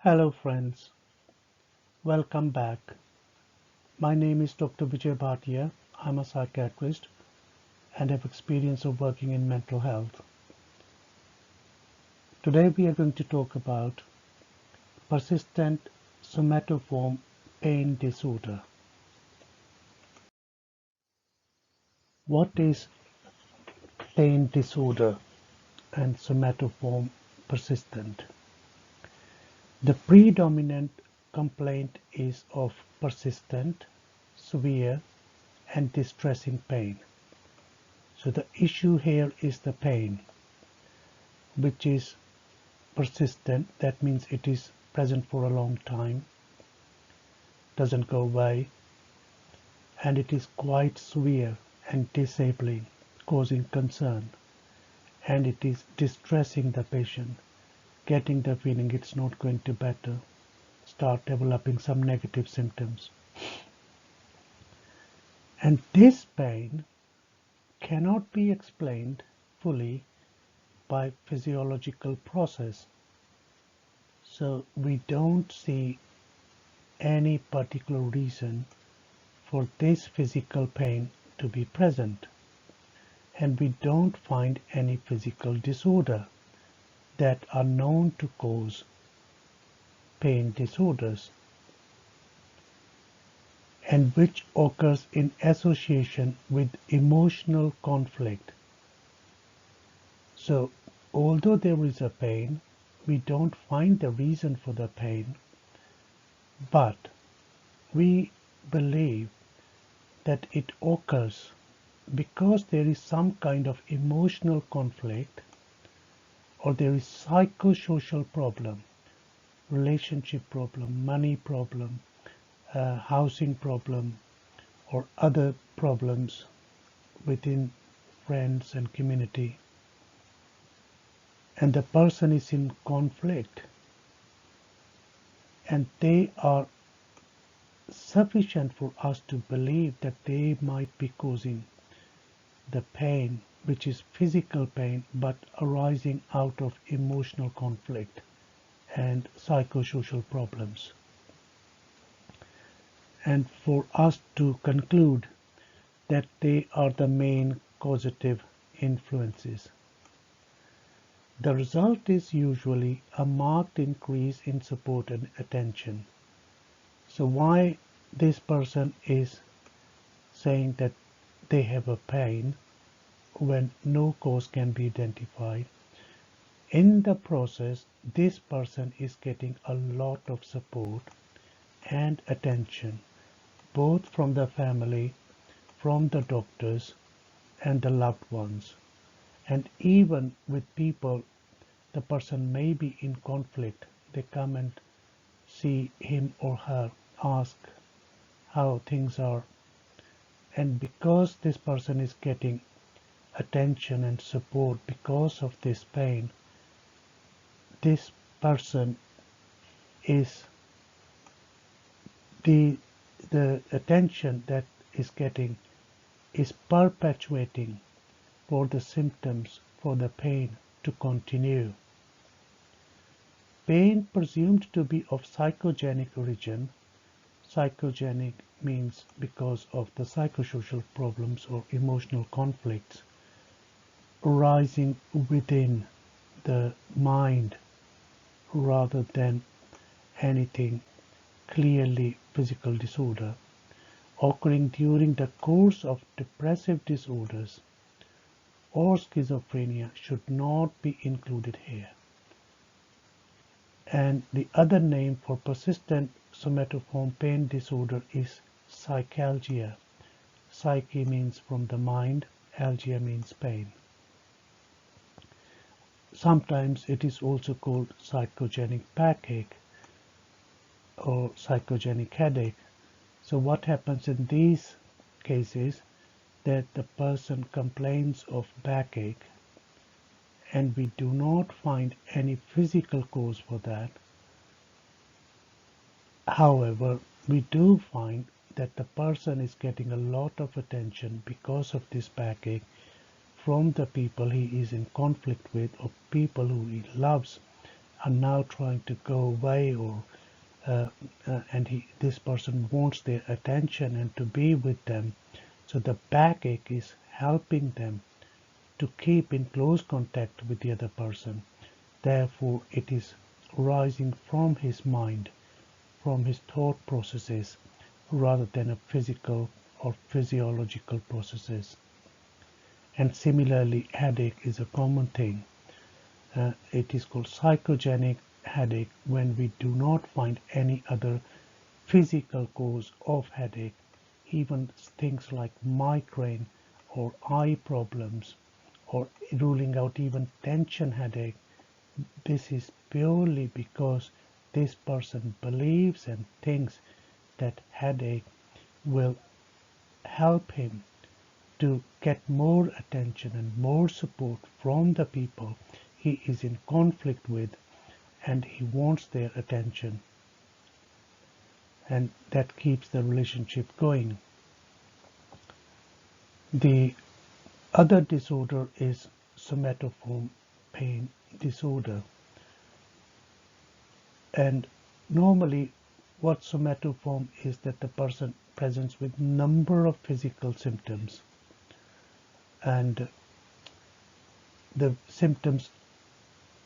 Hello friends, welcome back. My name is Dr. Vijay Bhatia. I'm a psychiatrist and have experience of working in mental health. Today we are going to talk about persistent somatoform pain disorder. What is pain disorder and somatoform persistent? The predominant complaint is of persistent, severe, and distressing pain. So the issue here is the pain, which is persistent. That means it is present for a long time, doesn't go away, and it is quite severe and disabling, causing concern, and it is distressing the patient, getting the feeling it's not going to better, start developing some negative symptoms. And this pain cannot be explained fully by physiological process. So we don't see any particular reason for this physical pain to be present, and we don't find any physical disorder that are known to cause pain disorders and which occurs in association with emotional conflict. So although there is a pain, we don't find the reason for the pain, but we believe that it occurs because there is some kind of emotional conflict, or there is psychosocial problem, relationship problem, money problem, housing problem, or other problems within friends and community, and the person is in conflict, and they are sufficient for us to believe that they might be causing the pain, which is physical pain but arising out of emotional conflict and psychosocial problems. And for us to conclude that they are the main causative influences. The result is usually a marked increase in support and attention. So why this person is saying that they have a pain when no cause can be identified? In the process, this person is getting a lot of support and attention, both from the family, from the doctors, and the loved ones. And even with people, the person may be in conflict. They come and see him or her, ask how things are. And because this person is getting attention and support because of this pain, this person is the attention that is getting is perpetuating for the symptoms, for the pain to continue. Pain presumed to be of psychogenic origin. Psychogenic means because of the psychosocial problems or emotional conflicts arising within the mind rather than anything clearly physical disorder, occurring during the course of depressive disorders or schizophrenia should not be included here. And the other name for persistent somatoform pain disorder is psychalgia. Psyche means from the mind, algia means pain. Sometimes it is also called psychogenic backache or psychogenic headache. So what happens in these cases, that the person complains of backache and we do not find any physical cause for that. However, we do find that the person is getting a lot of attention because of this backache from the people he is in conflict with or people who he loves, are now trying to go away, or and this person wants their attention and to be with them. So the backache is helping them to keep in close contact with the other person. Therefore, it is rising from his mind, from his thought processes, rather than a physical or physiological processes. And similarly, headache is a common thing. It is called psychogenic headache when we do not find any other physical cause of headache. Even things like migraine or eye problems, or ruling out even tension headache, this is purely because this person believes and thinks that headache will help him to get more attention and more support from the people he is in conflict with, and he wants their attention, and that keeps the relationship going. The other disorder is somatoform pain disorder, and normally what somatoform is that the person presents with number of physical symptoms, and the symptoms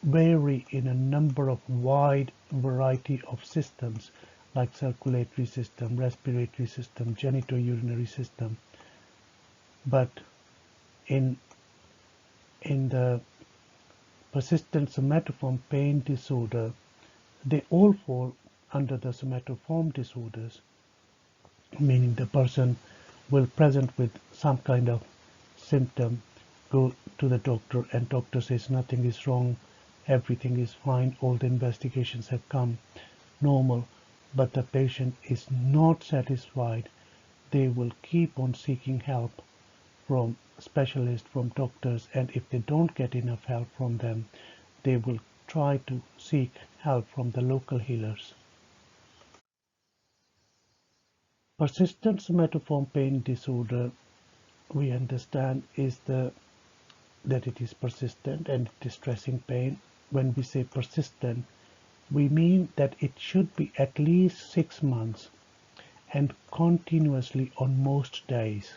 vary in a number of wide variety of systems like circulatory system, respiratory system, genitourinary system. But in the persistent somatoform pain disorder, they all fall under the somatoform disorders, meaning the person will present with some kind of symptom, go to the doctor, and doctor says nothing is wrong, everything is fine, all the investigations have come normal, but the patient is not satisfied. They will keep on seeking help from specialists, from doctors, and if they don't get enough help from them, they will try to seek help from the local healers. Persistent somatoform pain disorder, we understand, is that it is persistent and distressing pain. When we say persistent, we mean that it should be at least 6 months and continuously on most days.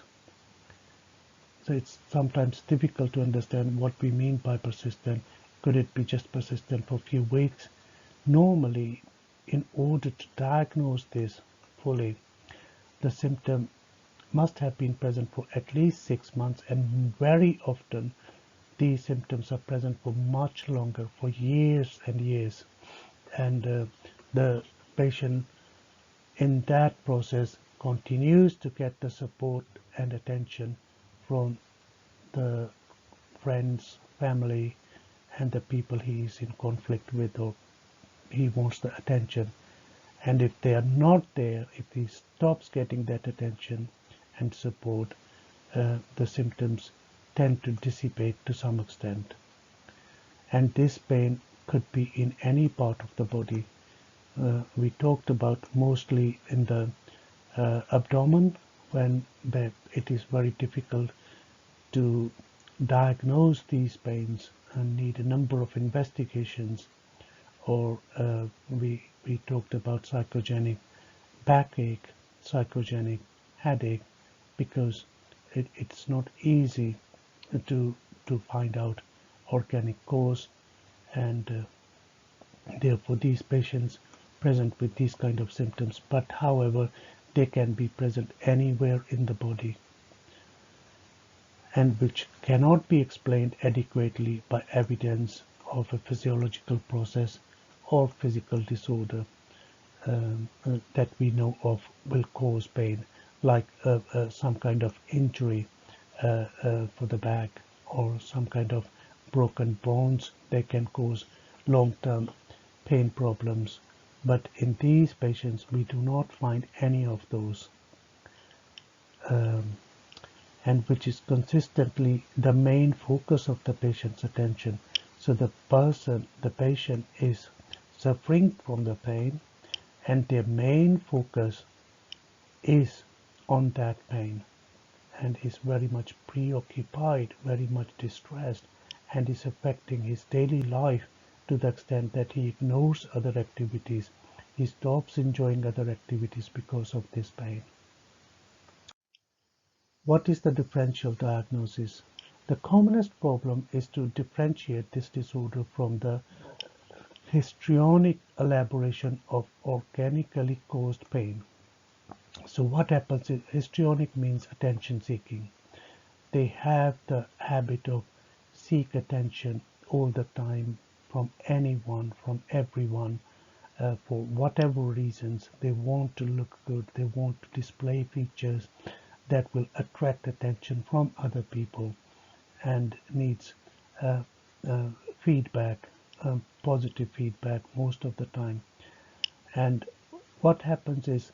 So it's sometimes difficult to understand what we mean by persistent. Could it be just persistent for a few weeks? Normally, in order to diagnose this fully, the symptom must have been present for at least 6 months, and very often these symptoms are present for much longer, for years and years. And the patient in that process continues to get the support and attention from the friends, family, and the people he is in conflict with, or he wants the attention. And if they are not there, if he stops getting that attention and support, the symptoms tend to dissipate to some extent. And this pain could be in any part of the body. We talked about mostly in the abdomen, when it is very difficult to diagnose these pains and need a number of investigations. Or we talked about psychogenic backache, psychogenic headache, because it's not easy to find out organic cause, and therefore these patients present with these kind of symptoms. But however, they can be present anywhere in the body, and which cannot be explained adequately by evidence of a physiological process or physical disorder that we know of will cause pain, like some kind of injury for the back, or some kind of broken bones. They can cause long-term pain problems. But in these patients, we do not find any of those, and which is consistently the main focus of the patient's attention. So the patient is suffering from the pain, and their main focus is on that pain, and is very much preoccupied, very much distressed, and is affecting his daily life to the extent that he ignores other activities. He stops enjoying other activities because of this pain. What is the differential diagnosis? The commonest problem is to differentiate this disorder from the histrionic elaboration of organically caused pain. So what happens is histrionic means attention seeking. They have the habit of seek attention all the time from anyone, from everyone, for whatever reasons. They want to look good. They want to display features that will attract attention from other people, and needs feedback, positive feedback most of the time. And what happens is,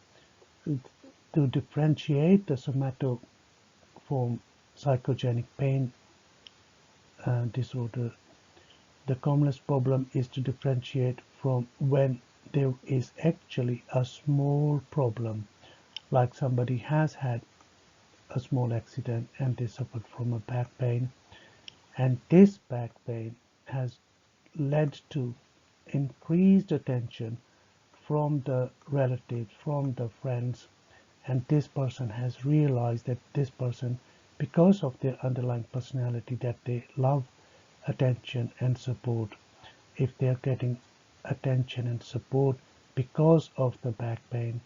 to differentiate the somatoform psychogenic pain disorder, the commonest problem is to differentiate from when there is actually a small problem, like somebody has had a small accident and they suffered from a back pain, and this back pain has led to increased attention from the relatives, from the friends, and this person has realized that this person, because of their underlying personality, that they love attention and support. If they are getting attention and support because of the back pain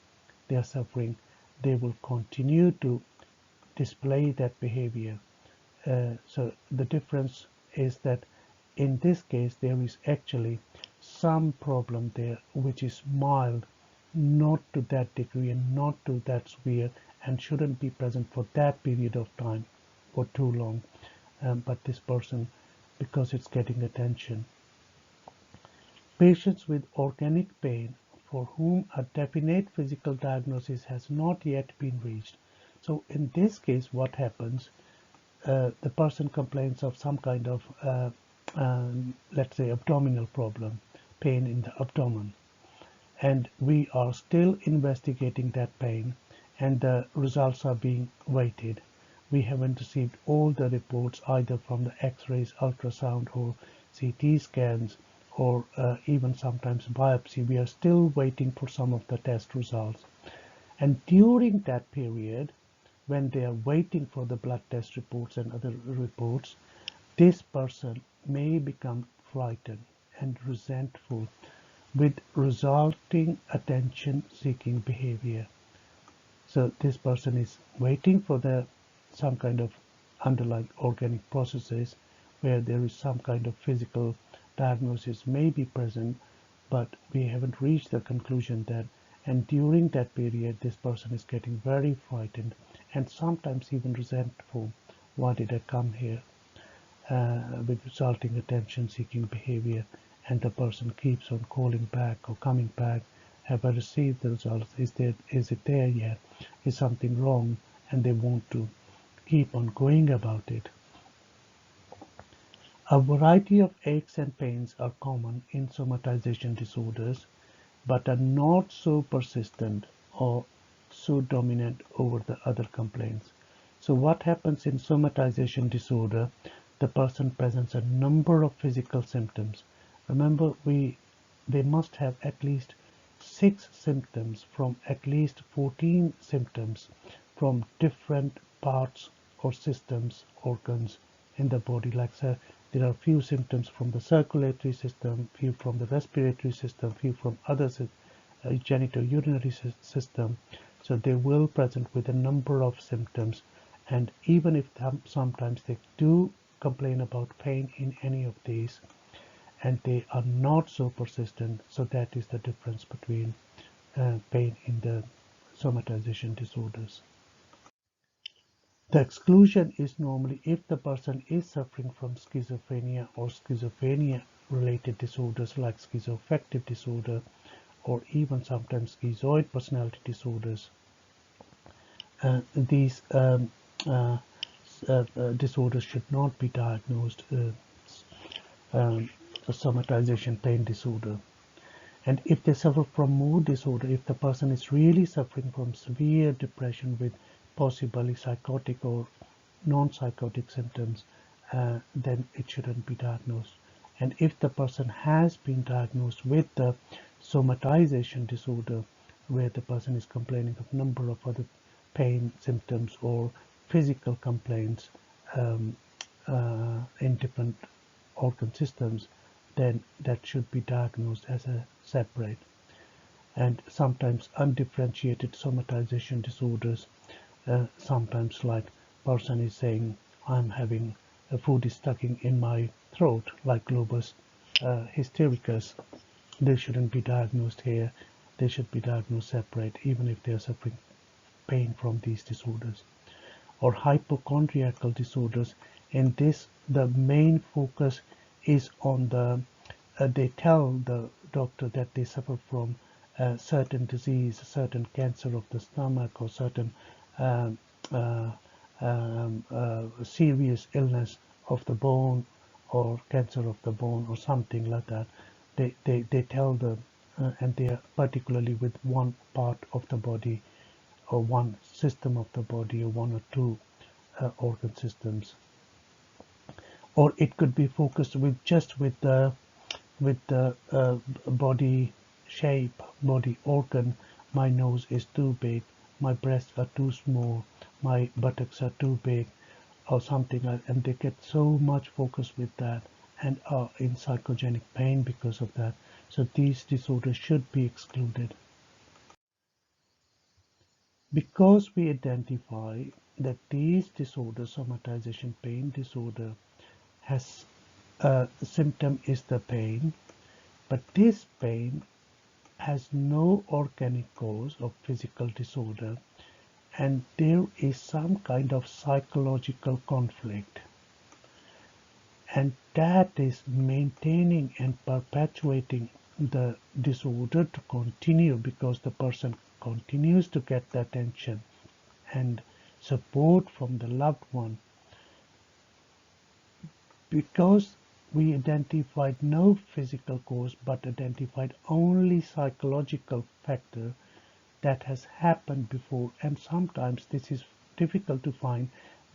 they are suffering, they will continue to display that behavior. So the difference is that in this case there is actually some problem there which is mild, not to that degree and not to that severe, and shouldn't be present for that period of time for too long. But this person, because it's getting attention. Patients with organic pain for whom a definite physical diagnosis has not yet been reached. So in this case, what happens? The person complains of some kind of, let's say, abdominal problem, pain in the abdomen, and we are still investigating that pain, and the results are being waited. We haven't received all the reports either from the X-rays, ultrasound, or CT scans, or even sometimes biopsy. We are still waiting for some of the test results. And during that period, when they are waiting for the blood test reports and other reports, this person may become frightened and resentful, with resulting attention-seeking behavior. So this person is waiting for some kind of underlying organic processes where there is some kind of physical diagnosis may be present, but we haven't reached the conclusion that, and during that period this person is getting very frightened and sometimes even resentful. Why did I come here? With resulting attention-seeking behavior, and the person keeps on calling back or coming back. Have I received the results? Is it there yet? Is something wrong? And they want to keep on going about it. A variety of aches and pains are common in somatization disorders, but are not so persistent or so dominant over the other complaints. So what happens in somatization disorder? The person presents a number of physical symptoms. Remember, they must have at least 6 symptoms from at least 14 symptoms from different parts or systems, organs in the body. Like there are few symptoms from the circulatory system, few from the respiratory system, few from other genitourinary system. So they will present with a number of symptoms, and even if sometimes they do complain about pain in any of these, and they are not so persistent. So that is the difference between pain in the somatization disorders. The exclusion is normally if the person is suffering from schizophrenia or schizophrenia related disorders like schizoaffective disorder, or even sometimes schizoid personality disorders. These disorders should not be diagnosed as somatization pain disorder. And if they suffer from mood disorder, if the person is really suffering from severe depression with possibly psychotic or non-psychotic symptoms, then it shouldn't be diagnosed. And if the person has been diagnosed with the somatization disorder, where the person is complaining of a number of other pain symptoms or physical complaints in different organ systems, then that should be diagnosed as a separate. And sometimes undifferentiated somatization disorders, sometimes like person is saying, I'm having food is stuck in my throat, like globus hystericus. They shouldn't be diagnosed here. They should be diagnosed separate, even if they are suffering pain from these disorders. Or hypochondriacal disorders. In this, the main focus is on the, they tell the doctor that they suffer from certain disease, certain cancer of the stomach, or certain um, uh, serious illness of the bone, or cancer of the bone, or something like that. They tell them, and they are particularly with one part of the body, or one system of the body, or one or two organ systems. Or it could be focused with just with the body shape, body organ. My nose is too big, my breasts are too small, my buttocks are too big, or something like, and they get so much focus with that and are in psychogenic pain because of that. So these disorders should be excluded. Because we identify that these disorders, somatization pain disorder, has a symptom is the pain, but this pain has no organic cause of physical disorder, and there is some kind of psychological conflict, and that is maintaining and perpetuating the disorder to continue, because the person continues to get the attention and support from the loved one. Because we identified no physical cause but identified only psychological factor that has happened before, and sometimes this is difficult to find,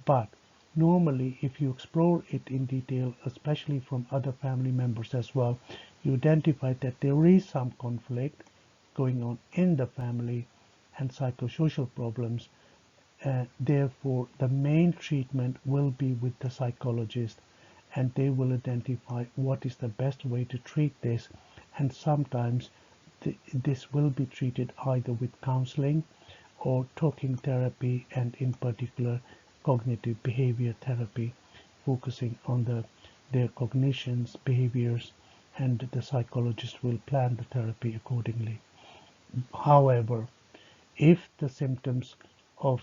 but normally if you explore it in detail, especially from other family members as well, you identify that there is some conflict going on in the family and psychosocial problems. Therefore, the main treatment will be with the psychologist, and they will identify what is the best way to treat this. And sometimes this will be treated either with counseling or talking therapy, and in particular cognitive behavior therapy, focusing on their cognitions, behaviors, and the psychologist will plan the therapy accordingly. However, if the symptoms of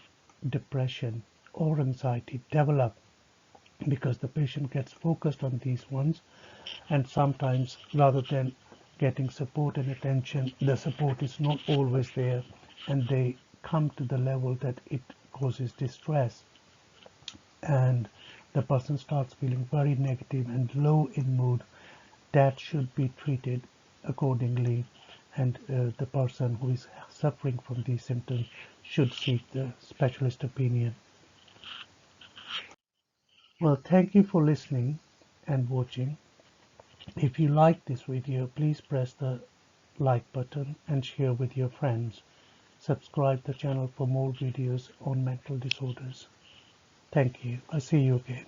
depression or anxiety develop, because the patient gets focused on these ones, and sometimes rather than getting support and attention, the support is not always there, and they come to the level that it causes distress, and the person starts feeling very negative and low in mood, that should be treated accordingly, and the person who is suffering from these symptoms should seek the specialist opinion. Well, thank you for listening and watching. If you like this video, please press the like button and share with your friends. Subscribe the channel for more videos on mental disorders. Thank you. I'll see you again.